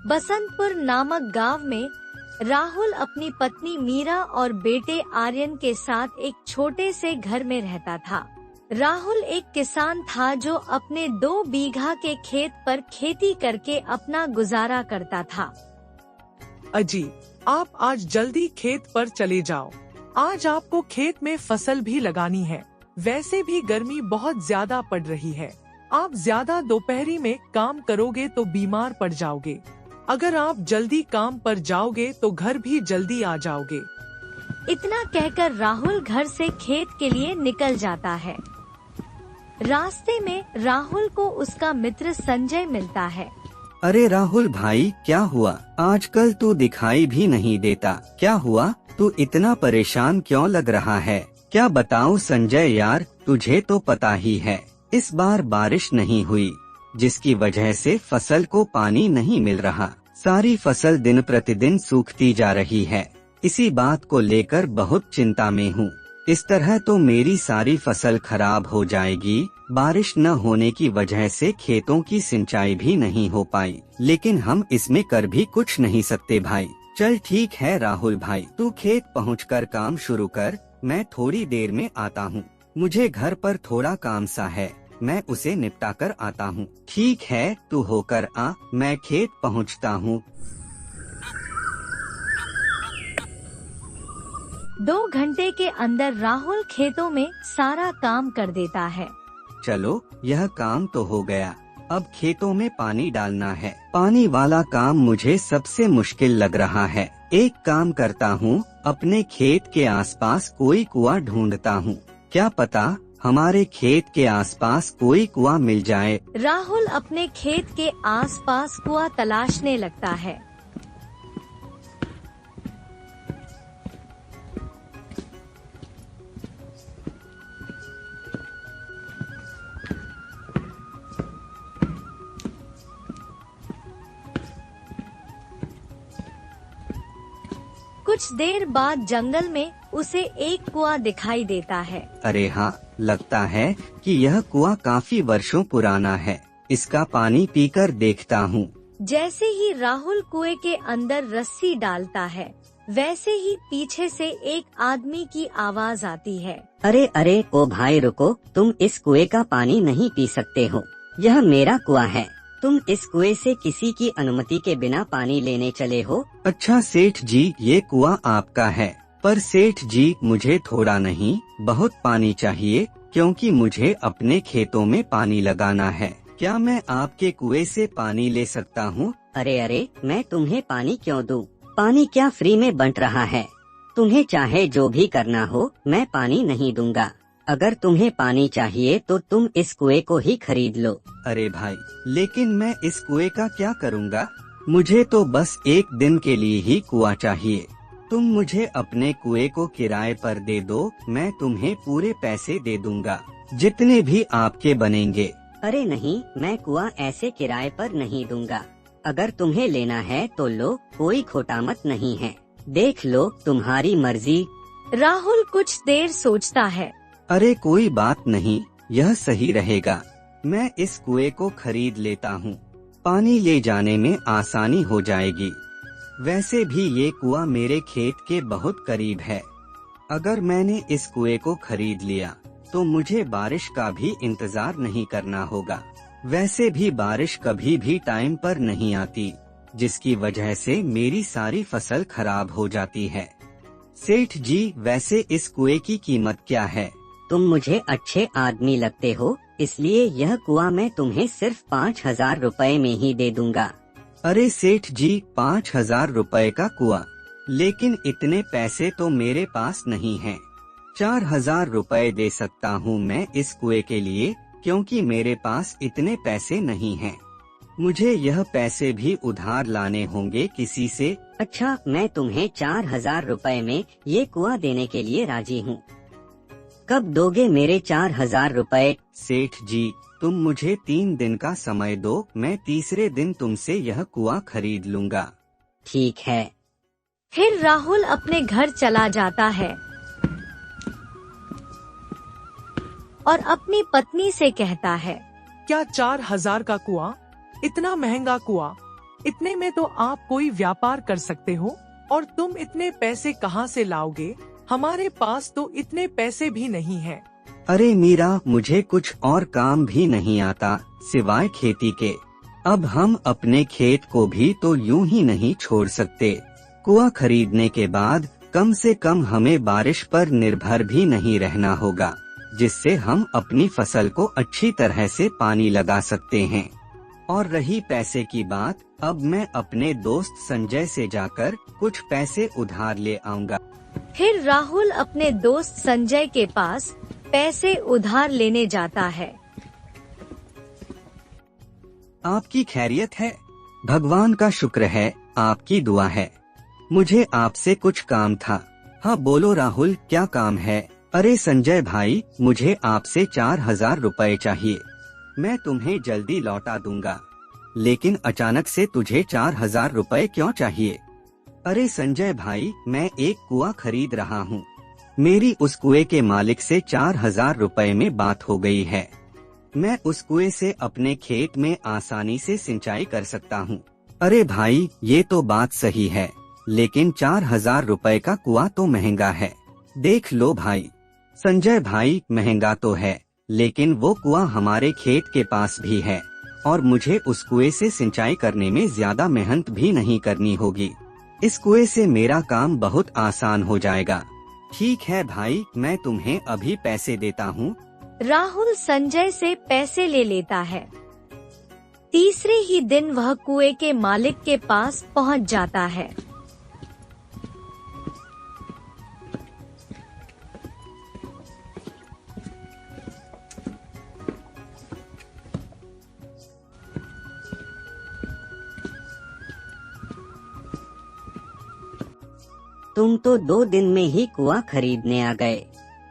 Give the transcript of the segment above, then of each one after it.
बसंतपुर नामक गांव में राहुल अपनी पत्नी मीरा और बेटे आर्यन के साथ एक छोटे से घर में रहता था। राहुल एक किसान था जो अपने 2 बीघा के खेत पर खेती करके अपना गुजारा करता था। अजी, आप आज जल्दी खेत पर चले जाओ। आज आपको खेत में फसल भी लगानी है। वैसे भी गर्मी बहुत ज्यादा पड़ रही है। आप ज्यादा दोपहरी में काम करोगे तो बीमार पड़ जाओगे। अगर आप जल्दी काम पर जाओगे तो घर भी जल्दी आ जाओगे। इतना कहकर राहुल घर से खेत के लिए निकल जाता है। रास्ते में राहुल को उसका मित्र संजय मिलता है। अरे राहुल भाई, क्या हुआ? आजकल तू दिखाई भी नहीं देता। क्या हुआ? तू इतना परेशान क्यों लग रहा है? क्या बताऊं संजय यार, तुझे तो पता ही है इस बार बारिश नहीं हुई, जिसकी वजह से फसल को पानी नहीं मिल रहा। सारी फसल दिन प्रतिदिन सूखती जा रही है। इसी बात को लेकर बहुत चिंता में हूँ। इस तरह तो मेरी सारी फसल खराब हो जाएगी। बारिश न होने की वजह से खेतों की सिंचाई भी नहीं हो पाई, लेकिन हम इसमें कर भी कुछ नहीं सकते भाई। चल ठीक है राहुल भाई, तू खेत पहुंचकर काम शुरू कर। मैं थोड़ी देर में आता हूँ। मुझे घर पर थोड़ा काम सा है, मैं उसे निपटा कर आता हूँ। ठीक है, तू होकर आ, मैं खेत पहुँचता हूँ। 2 घंटे के अंदर राहुल खेतों में सारा काम कर देता है। चलो, यह काम तो हो गया। अब खेतों में पानी डालना है। पानी वाला काम मुझे सबसे मुश्किल लग रहा है। एक काम करता हूँ, अपने खेत के आसपास कोई कुआं ढूंढता हूँ। क्या पता हमारे खेत के आसपास कोई कुआं मिल जाए। राहुल अपने खेत के आसपास कुआं तलाशने लगता है। कुछ देर बाद जंगल में उसे एक कुआं दिखाई देता है। अरे हाँ, लगता है कि यह कुआं काफी वर्षों पुराना है। इसका पानी पीकर देखता हूँ। जैसे ही राहुल कुएं के अंदर रस्सी डालता है, वैसे ही पीछे से एक आदमी की आवाज आती है। अरे अरे ओ भाई रुको, तुम इस कुएं का पानी नहीं पी सकते हो। यह मेरा कुआं है। तुम इस कुएं से किसी की अनुमति के बिना पानी लेने चले हो। अच्छा सेठ जी, ये कुआं आपका है, पर सेठ जी मुझे थोड़ा नहीं बहुत पानी चाहिए, क्योंकि मुझे अपने खेतों में पानी लगाना है। क्या मैं आपके कुएं से पानी ले सकता हूँ? अरे अरे, मैं तुम्हें पानी क्यों दूं? पानी क्या फ्री में बंट रहा है? तुम्हें चाहे जो भी करना हो, मैं पानी नहीं दूंगा। अगर तुम्हें पानी चाहिए तो तुम इस कुएं को ही खरीद लो। अरे भाई, लेकिन मैं इस कुएं का क्या करूँगा? मुझे तो बस एक दिन के लिए ही कुआं चाहिए। तुम मुझे अपने कुएं को किराए पर दे दो, मैं तुम्हें पूरे पैसे दे दूंगा, जितने भी आपके बनेंगे। अरे नहीं, मैं कुआं ऐसे किराए पर नहीं दूंगा। अगर तुम्हें लेना है तो लो, कोई खोटामत नहीं है। देख लो, तुम्हारी मर्जी। राहुल कुछ देर सोचता है। अरे कोई बात नहीं, यह सही रहेगा। मैं इस कुएं को खरीद लेता हूँ। पानी ले जाने में आसानी हो जाएगी। वैसे भी ये कुआं मेरे खेत के बहुत करीब है। अगर मैंने इस कुएं को खरीद लिया तो मुझे बारिश का भी इंतजार नहीं करना होगा। वैसे भी बारिश कभी भी टाइम पर नहीं आती, जिसकी वजह से मेरी सारी फसल खराब हो जाती है। सेठ जी, वैसे इस कुएं की कीमत क्या है? तुम मुझे अच्छे आदमी लगते हो, इसलिए यह कुआं मैं तुम्हें सिर्फ 5,000 रुपए में ही दे दूंगा। अरे सेठ जी, 5,000 रुपए का कुआं? लेकिन इतने पैसे तो मेरे पास नहीं हैं। 4,000 रुपए दे सकता हूँ मैं इस कुएं के लिए, क्योंकि मेरे पास इतने पैसे नहीं हैं। मुझे यह पैसे भी उधार लाने होंगे किसी से। अच्छा, मैं तुम्हें 4,000 रुपए में ये कुआं देने के लिए राजी हूँ। कब दोगे मेरे 4,000 रुपए? सेठ जी, तुम मुझे 3 दिन का समय दो, मैं तीसरे दिन तुमसे यह कुआं खरीद लूंगा। ठीक है। फिर राहुल अपने घर चला जाता है और अपनी पत्नी से कहता है, क्या 4,000 का कुआं? इतना महंगा कुआं? इतने में तो आप कोई व्यापार कर सकते हो, और तुम इतने पैसे कहाँ से लाओगे? हमारे पास तो इतने पैसे भी नहीं हैं। अरे मीरा, मुझे कुछ और काम भी नहीं आता सिवाय खेती के। अब हम अपने खेत को भी तो यूं ही नहीं छोड़ सकते। कुआं खरीदने के बाद कम से कम हमें बारिश पर निर्भर भी नहीं रहना होगा, जिससे हम अपनी फसल को अच्छी तरह से पानी लगा सकते हैं। और रही पैसे की बात, अब मैं अपने दोस्त संजय से जाकर कुछ पैसे उधार ले आऊंगा। फिर राहुल अपने दोस्त संजय के पास पैसे उधार लेने जाता है। आपकी खैरियत है? भगवान का शुक्र है, आपकी दुआ है। मुझे आपसे कुछ काम था। हाँ बोलो राहुल, क्या काम है? अरे संजय भाई, मुझे आपसे 4000 रुपए चाहिए। मैं तुम्हें जल्दी लौटा दूंगा। लेकिन अचानक से तुझे 4000 रुपए क्यों चाहिए? अरे संजय भाई, मैं एक कुआं खरीद रहा हूँ। मेरी उस कुएं के मालिक से 4000 रुपए में बात हो गई है। मैं उस कुएं से अपने खेत में आसानी से सिंचाई कर सकता हूँ। अरे भाई, ये तो बात सही है, लेकिन 4000 रुपए का कुआं तो महंगा है। देख लो भाई। संजय भाई, महंगा तो है, लेकिन वो कुआं हमारे खेत के पास भी है, और मुझे उस कुएं से सिंचाई करने में ज्यादा मेहनत भी नहीं करनी होगी। इस कुएं से मेरा काम बहुत आसान हो जाएगा। ठीक है भाई, मैं तुम्हें अभी पैसे देता हूँ। राहुल संजय से पैसे ले लेता है। तीसरे ही दिन वह कुएं के मालिक के पास पहुँच जाता है। तुम तो 2 दिन में ही कुआं खरीदने आ गए।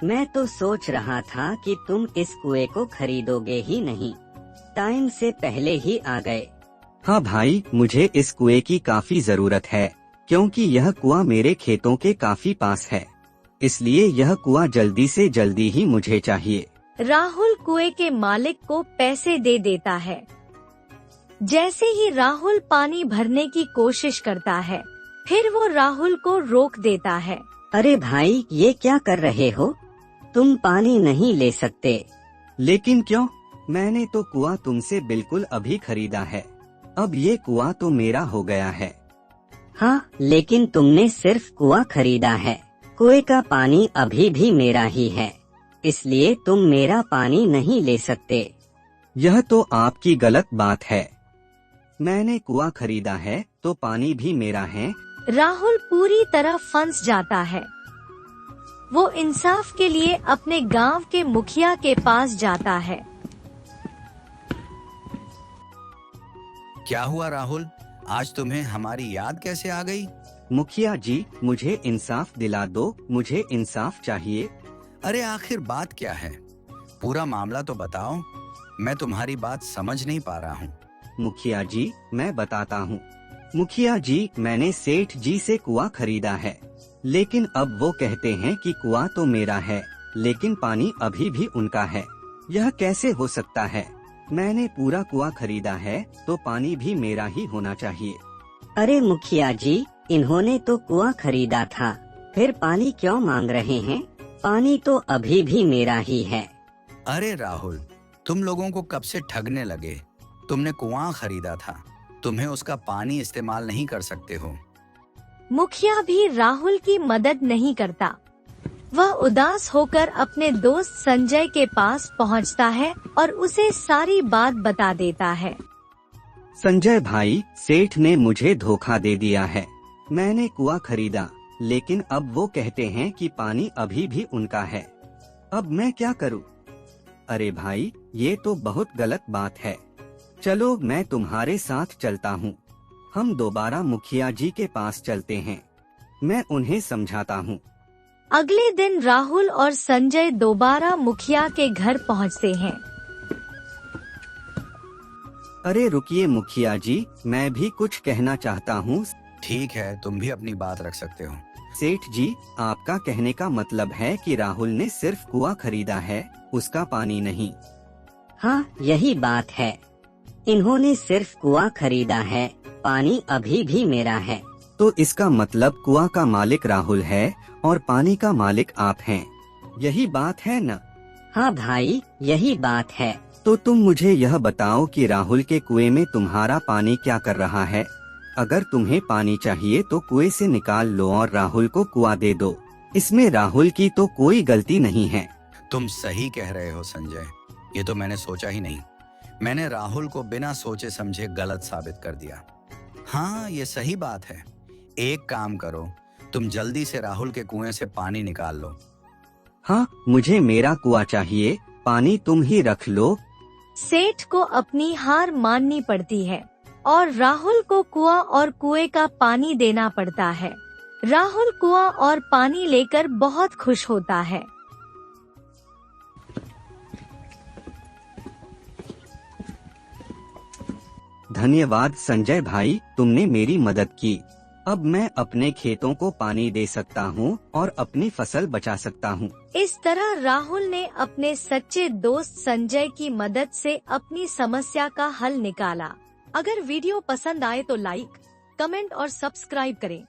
मैं तो सोच रहा था कि तुम इस कुएं को खरीदोगे ही नहीं, टाइम से पहले ही आ गए। हाँ भाई, मुझे इस कुएं की काफी जरूरत है, क्योंकि यह कुआं मेरे खेतों के काफी पास है। इसलिए यह कुआं जल्दी से जल्दी ही मुझे चाहिए। राहुल कुएं के मालिक को पैसे दे देता है। जैसे ही राहुल पानी भरने की कोशिश करता है, फिर वो राहुल को रोक देता है। अरे भाई, ये क्या कर रहे हो? तुम पानी नहीं ले सकते। लेकिन क्यों? मैंने तो कुआं तुमसे बिल्कुल अभी खरीदा है। अब ये कुआं तो मेरा हो गया है। हाँ, लेकिन तुमने सिर्फ कुआं खरीदा है। कुएं का पानी अभी भी मेरा ही है, इसलिए तुम मेरा पानी नहीं ले सकते। यह तो आपकी गलत बात है। मैंने कुआं खरीदा है तो पानी भी मेरा है। राहुल पूरी तरह फंस जाता है। वो इंसाफ के लिए अपने गांव के मुखिया के पास जाता है। क्या हुआ राहुल, आज तुम्हें हमारी याद कैसे आ गई? मुखिया जी, मुझे इंसाफ दिला दो, मुझे इंसाफ चाहिए। अरे आखिर बात क्या है? पूरा मामला तो बताओ, मैं तुम्हारी बात समझ नहीं पा रहा हूँ। मुखिया जी, मैं बताता हूँ। मुखिया जी, मैंने सेठ जी से कुआं खरीदा है, लेकिन अब वो कहते हैं कि कुआं तो मेरा है, लेकिन पानी अभी भी उनका है। यह कैसे हो सकता है? मैंने पूरा कुआं खरीदा है तो पानी भी मेरा ही होना चाहिए। अरे मुखिया जी, इन्होंने तो कुआं खरीदा था, फिर पानी क्यों मांग रहे हैं? पानी तो अभी भी मेरा ही है। अरे राहुल, तुम लोगों को कब से ठगने लगे? तुमने कुआं खरीदा था, तुम्हें उसका पानी इस्तेमाल नहीं कर सकते हो। मुखिया भी राहुल की मदद नहीं करता। वह उदास होकर अपने दोस्त संजय के पास पहुंचता है और उसे सारी बात बता देता है। संजय भाई, सेठ ने मुझे धोखा दे दिया है। मैंने कुआं खरीदा, लेकिन अब वो कहते हैं कि पानी अभी भी उनका है। अब मैं क्या करूं? अरे भाई, ये तो बहुत गलत बात है। चलो, मैं तुम्हारे साथ चलता हूँ। हम दोबारा मुखिया जी के पास चलते हैं। मैं उन्हें समझाता हूँ। अगले दिन राहुल और संजय दोबारा मुखिया के घर पहुँचते हैं। अरे रुकिए मुखिया जी, मैं भी कुछ कहना चाहता हूँ। ठीक है, तुम भी अपनी बात रख सकते हो। सेठ जी, आपका कहने का मतलब है कि राहुल ने सिर्फ कुआं खरीदा है, उसका पानी नहीं? हाँ, यही बात है। इन्होंने सिर्फ कुआं खरीदा है, पानी अभी भी मेरा है। तो इसका मतलब कुआं का मालिक राहुल है और पानी का मालिक आप हैं। यही बात है न? हाँ भाई, यही बात है। तो तुम मुझे यह बताओ कि राहुल के कुएं में तुम्हारा पानी क्या कर रहा है? अगर तुम्हें पानी चाहिए तो कुएं से निकाल लो और राहुल को कुआं दे दो। इसमें राहुल की तो कोई गलती नहीं है। तुम सही कह रहे हो संजय, ये तो मैंने सोचा ही नहीं। मैंने राहुल को बिना सोचे समझे गलत साबित कर दिया। हाँ, ये सही बात है। एक काम करो, तुम जल्दी से राहुल के कुएं से पानी निकाल लो। हाँ, मुझे मेरा कुआं चाहिए, पानी तुम ही रख लो। सेठ को अपनी हार माननी पड़ती है और राहुल को कुआं और कुएं का पानी देना पड़ता है। राहुल कुआं और पानी लेकर बहुत खुश होता है। धन्यवाद संजय भाई, तुमने मेरी मदद की। अब मैं अपने खेतों को पानी दे सकता हूँ और अपनी फसल बचा सकता हूँ। इस तरह राहुल ने अपने सच्चे दोस्त संजय की मदद से अपनी समस्या का हल निकाला। अगर वीडियो पसंद आए तो लाइक, कमेंट और सब्सक्राइब करें।